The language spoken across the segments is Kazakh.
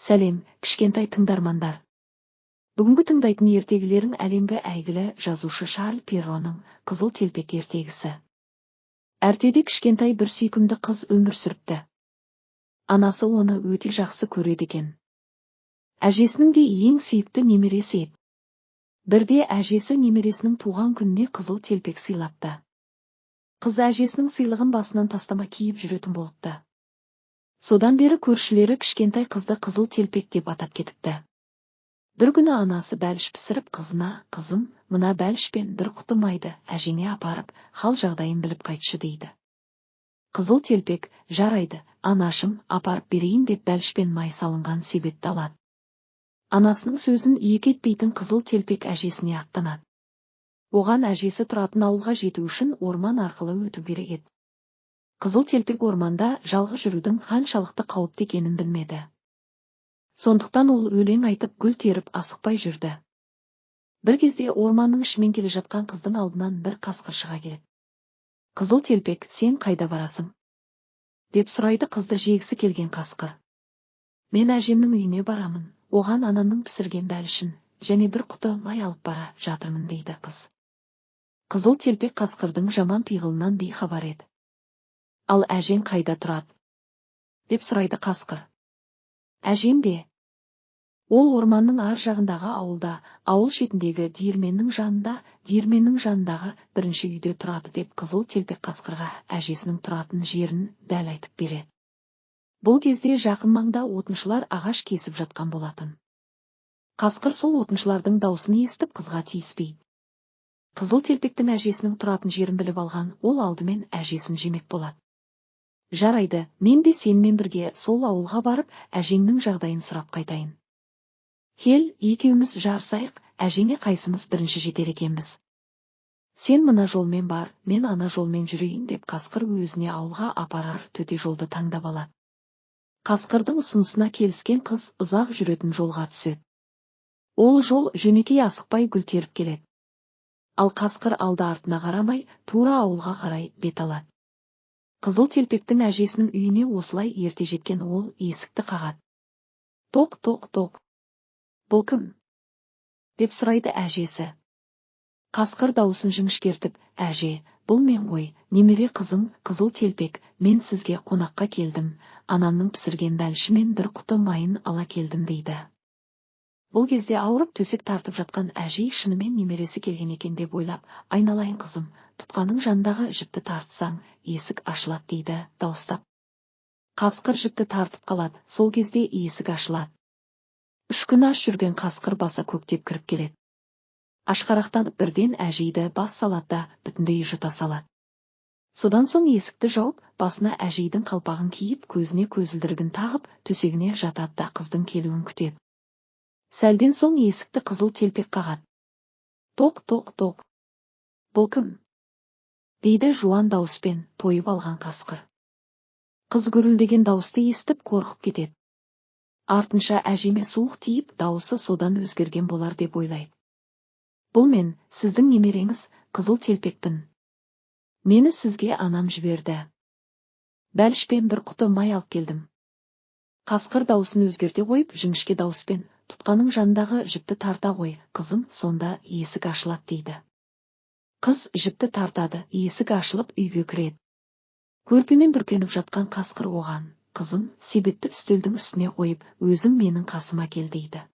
Сәлем, кішкентай тыңдармандар. Бүгінгі тыңдайтын ертегілерің әлемге әйгілі жазушы Шарль Перроның «Қызыл телпек» ертегісі. Ертеде кішкентай бір сүйкімді қыз өмір сүріпті. Анасы оны өте жақсы көреді екен. Әжесінің де ең сүйікті немересі еді. Бірде әжесі немересінің туған күніне қызыл телпек сыйлапты. Қыз әжесінің сыйлығын басынан тастама киіп жүретін болыпты. Содан бері көршілері кішкентай қызды қызыл телпек деп атап кетіпті. Бір күні анасы бәліш пісіріп қызына: «Қызым, мына бәлішпен бір құты майды әжеңе апарып, хал жағдайын біліп қайтшы» дейді. Қызыл телпек: «Жарайды, анашым, апарып берейін» деп бәлішпен май салынған себетті алады. Анасының сөзін екі етпейтін қызыл телпек әжесіне аттанады. Оған әжесі тұратын ауылға жету үшін орман арқылы өту керек еді. Қызыл телпек орманда жалғыз жүрудің қаншалықты қауіпті екенін білмеді. Сондықтан ол өлең айтып гүл теріп асықпай жүрді. Бір кезде орманның ішімен келе жатқан қыздың алдынан бір қасқыр шыға келеді. «Қызыл телпек, сен қайда барасың?» деп сұрайды қызды жегісі келген қасқыр. «Мен әжемнің үйіне барамын, оған анамның пісірген бәлішін және бір құты май алып бара жатырмын» дейді қыз. Қызыл телпек қасқырдың жаман пиғылынан бейхабар еді. «Ал әжең қайда тұрады?» деп сұрайды қасқыр. «Әжем бе? Ол орманның ар жағындағы ауылда, ауыл шетіндегі диірменнің жанындағы бірінші үйде тұрады» деп қызыл телпек қасқырға әжесінің тұратын жерін дәл айтып береді. Бұл кезде жақын маңда отыншылар ағаш кесіп жатқан болатын. Қасқыр сол отыншылардың даусын естіп қызға тиіспейді. Қызыл телпектің әжесінің тұратын жерін біліп алған ол алдымен әжесін жемек болады. «Жарайды, мен де сенімен бірге сол ауылға барып, әжеңнің жағдайын сұрап қайтайын. Кел, екеуміз жарысайық, әжеңе қайсымыз бірінші жетер екенбіз. Сен мына жолмен бар, мен ана жолмен жүрейін» деп қасқыр өзіне ауылға апарар төте жолды таңдап алады. Қасқырдың ұсынысына келіскен қыз ұзақ жүретін жолға түседі. Ол жол жөнекей асықпай гүл теріп келеді. Ал қасқыр алды-артына қарамай, тура ауылға қарай бет алады. Қызыл телпектің әжесінің үйіне осылай ерте жеткен ол есікті қағады. «Тоқ, тоқ, тоқ. Бұл кім?» деп сұрайды әжесі. Қасқыр дауысын жіңішкертіп: «Әже, бұл мен ғой, немере қызың Қызыл телпек, мен сізге қонаққа келдім, анамның пісірген бәліші мен бір құты майын ала келдім» дейді. Бұл кезде ауырып төсек тартып жатқан әже шынымен немересі келген екен деп ойлап: «Айналайын қызым, тұтқаның жанындағы жіпті тартсаң, есік ашылады» дейді дауыстап. Қасқыр жіпті тартып қалады, сол кезде есік ашылады. 3 күн аш жүрген қасқыр баса көктеп кіріп келеді. Ашқарақтанып бірден әжейді бас салады да бүтіндей жұта салады. Содан соң есікті жауып, басына әжейдің қалпағын киіп, көзіне көзілдірігін тағып, төсегіне жатады да қыздың келуін күтеді. Сәлден соң есікті қызыл телпек қағады. «Тоқ, тоқ, тоқ. Бұл кім?» дейді жуан дауыспен тойып алған қасқыр. Қыз гүрілдеген дауысты естіп қорқып кетеді. Артынша әжеме суық тиіп, дауысы содан өзгерген болар деп ойлайды. «Бұл мен, сіздің немереңіз, Қызыл телпекпін. Мені сізге анам жіберді. Бәлішпен бір құты май алып келдім». Қасқыр дауысын өзгерте қойып, жіңішке дауыспен: «Тұтқаның жанындағы жіпті тарта ғой, қызым, сонда есік ашылады» дейді. Қыз жіпті тартады, есік ашылып үйге кіреді. Көрпемен бүркеніп жатқан қасқыр оған: «Қызым, себетті үстелдің үстіне қойып, өзің менің қасыма кел» дейді.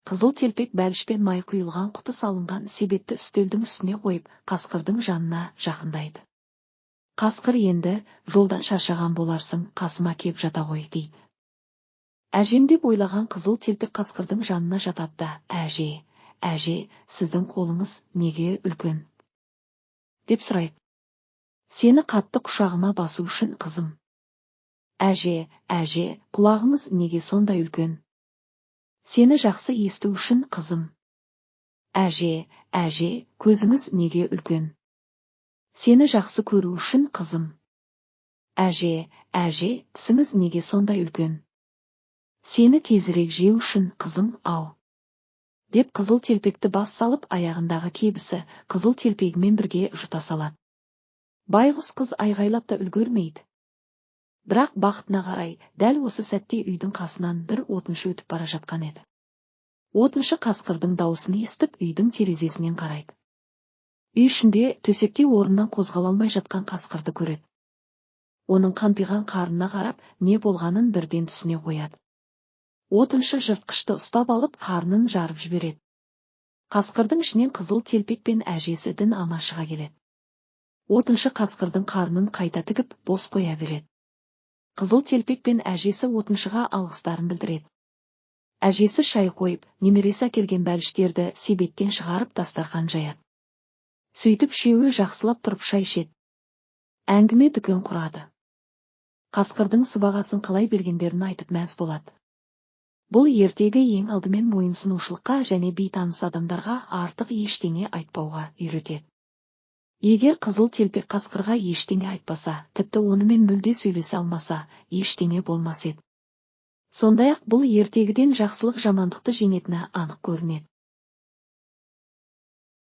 Қызыл телпек бәлішпен май құйылған құты салынған себетті үстелдің үстіне қойып, қасқырдың жанына жақындайды. Қасқыр енді: «Жолдан шаршаған боларсың, қасыма кеп жата ғой» дейді. «Әжем» деп ойлаған қызыл телпек қасқырдың жанына жатады да: «Әже, сіздің қолыңыз неге үлкен?» деп сұрайды. «Сені қатты құшағыма басу үшін, қызым». «Әже, құлағыңыз неге сондай үлкен?» «Сені жақсы есту үшін, қызым». «Әже, көзіңіз неге үлкен?» «Сені жақсы көру үшін, қызым». «Әже, тісіңіз неге сондай үлкен?» «Сені тезірек жеу үшін, қызым, ау» деп қызыл телпекті бас салып, аяғындағы кебісі қызыл телпегімен бірге жұта салады. Байғұс қыз айғайлап та үлгермейді. Бірақ бақытына қарай, дәл осы сәтте үйдің қасынан бір отыншы өтіп бара жатқан еді. Отыншы қасқырдың дауысын естіп, үйдің терезесінен қарайды. Үй ішінде төсекте орнынан қозғала алмай жатқан қасқырды көреді. Оның қампиған қарнына қарап, не болғанын бірден түсіне қояды. Отыншы жыртқышты ұстап алып, қарнын жарып жібереді. Қасқырдың ішінен қызыл телпек пен әжесі Дін ама шыға келеді. Отыншы қасқырдың қарнын қайта тігіп, бос қоя береді. Қызыл телпек пен әжесі отыншыға алғыстарын білдіреді. Әжесі шай қойып, немересі әкелген бәліштерді себеттен шығарып дастархан жаяды. Сөйтіп үшеуі жақсылап тұрып шай ішеді. Әңгіме дүкен құрады. Қасқырдың сыбағасын қалай бергендерін айтып мәз болады. Бұл ертегі ең алдымен мойынсұнушылыққа және бейтаныс адамдарға артық ештеңе айтпауға үйретеді. Егер қызыл телпек қасқырға ештеңе айтпаса, тіпті онымен мүлде сөйлесе алмаса, ештеңе болмас еді. Сондай-ақ бұл ертегіден жақсылық жамандықты жеңетіні анық көрінеді.